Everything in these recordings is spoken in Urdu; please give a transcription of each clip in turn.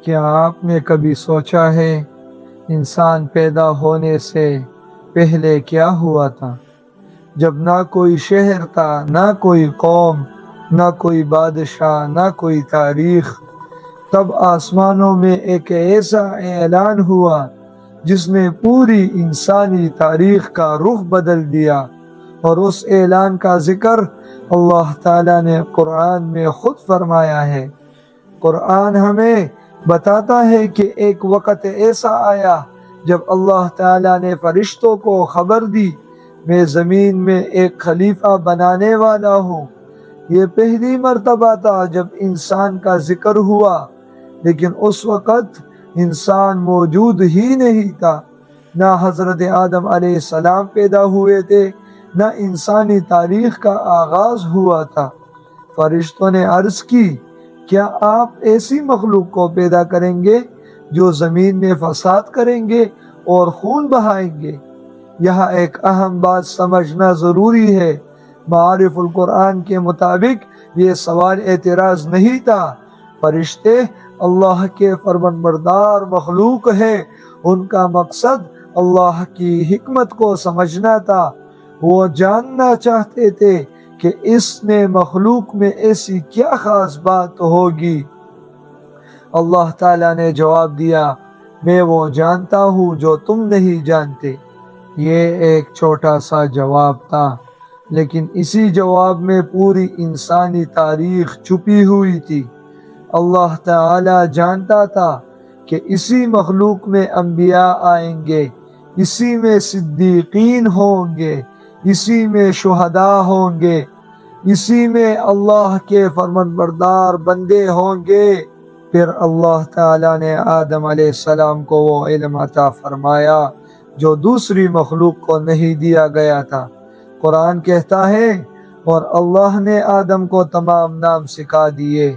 کیا آپ نے کبھی سوچا ہے انسان پیدا ہونے سے پہلے کیا ہوا تھا؟ جب نہ کوئی شہر تھا، نہ کوئی قوم، نہ کوئی بادشاہ، نہ کوئی تاریخ، تب آسمانوں میں ایک ایسا اعلان ہوا جس نے پوری انسانی تاریخ کا رخ بدل دیا، اور اس اعلان کا ذکر اللہ تعالیٰ نے قرآن میں خود فرمایا ہے۔ قرآن ہمیں بتاتا ہے کہ ایک وقت ایسا آیا جب اللہ تعالیٰ نے فرشتوں کو خبر دی، میں زمین میں ایک خلیفہ بنانے والا ہوں۔ یہ پہلی مرتبہ تھا جب انسان کا ذکر ہوا، لیکن اس وقت انسان موجود ہی نہیں تھا۔ نہ حضرت آدم علیہ السلام پیدا ہوئے تھے، نہ انسانی تاریخ کا آغاز ہوا تھا۔ فرشتوں نے عرض کی، کیا آپ ایسی مخلوق کو پیدا کریں گے جو زمین میں فساد کریں گے اور خون بہائیں گے؟ یہاں ایک اہم بات سمجھنا ضروری ہے۔ معارف القرآن کے مطابق یہ سوال اعتراض نہیں تھا۔ فرشتے اللہ کے فرمانبردار مخلوق ہے، ان کا مقصد اللہ کی حکمت کو سمجھنا تھا۔ وہ جاننا چاہتے تھے کہ اس نے مخلوق میں ایسی کیا خاص بات ہوگی۔ اللہ تعالیٰ نے جواب دیا، میں وہ جانتا ہوں جو تم نہیں جانتے۔ یہ ایک چھوٹا سا جواب تھا، لیکن اسی جواب میں پوری انسانی تاریخ چھپی ہوئی تھی۔ اللہ تعالیٰ جانتا تھا کہ اسی مخلوق میں انبیاء آئیں گے، اسی میں صدیقین ہوں گے، اسی میں شہداء ہوں گے، اسی میں اللہ کے فرمانبردار بندے ہوں گے۔ پھر اللہ تعالیٰ نے آدم علیہ السلام کو وہ علم عطا فرمایا جو دوسری مخلوق کو نہیں دیا گیا تھا۔ قرآن کہتا ہے، اور اللہ نے آدم کو تمام نام سکھا دیے۔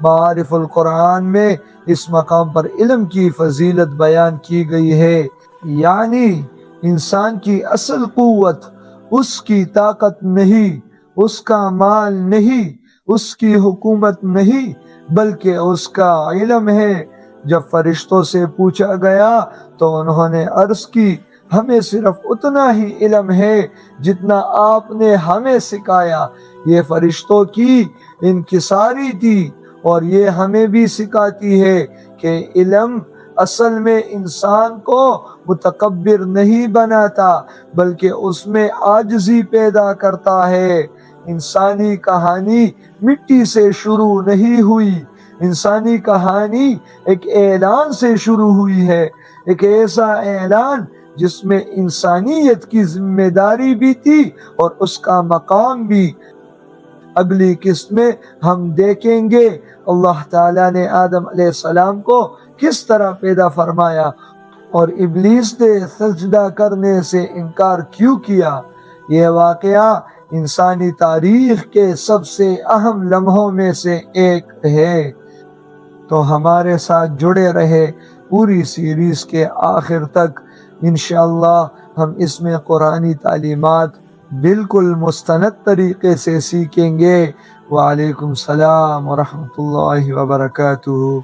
معارف القرآن میں اس مقام پر علم کی فضیلت بیان کی گئی ہے، یعنی انسان کی اصل قوت اس کی طاقت نہیں، اس کا مال نہیں، اس کی حکومت نہیں، بلکہ اس کا علم ہے۔ جب فرشتوں سے پوچھا گیا تو انہوں نے عرض کی، ہمیں صرف اتنا ہی علم ہے جتنا آپ نے ہمیں سکھایا۔ یہ فرشتوں کی انکساری تھی، اور یہ ہمیں بھی سکھاتی ہے کہ علم اصل میں انسان کو متکبر نہیں بناتا، بلکہ اس میں عاجزی پیدا کرتا ہے۔ انسانی کہانی مٹی سے شروع نہیں ہوئی، انسانی کہانی ایک اعلان سے شروع ہوئی ہے، ایک ایسا اعلان جس میں انسانیت کی ذمہ داری بھی تھی اور اس کا مقام بھی۔ اگلی قسط میں ہم دیکھیں گے اللہ تعالیٰ نے آدم علیہ السلام کو کس طرح پیدا فرمایا اور ابلیس نے سجدہ کرنے سے انکار کیوں کیا۔ یہ واقعہ انسانی تاریخ کے سب سے اہم لمحوں میں سے ایک ہے۔ تو ہمارے ساتھ جڑے رہے پوری سیریز کے آخر تک۔ انشاءاللہ ہم اس میں قرآنی تعلیمات بالکل مستند طریقے سے سیکھیں گے۔ وعلیکم السلام ورحمۃ اللہ وبرکاتہ۔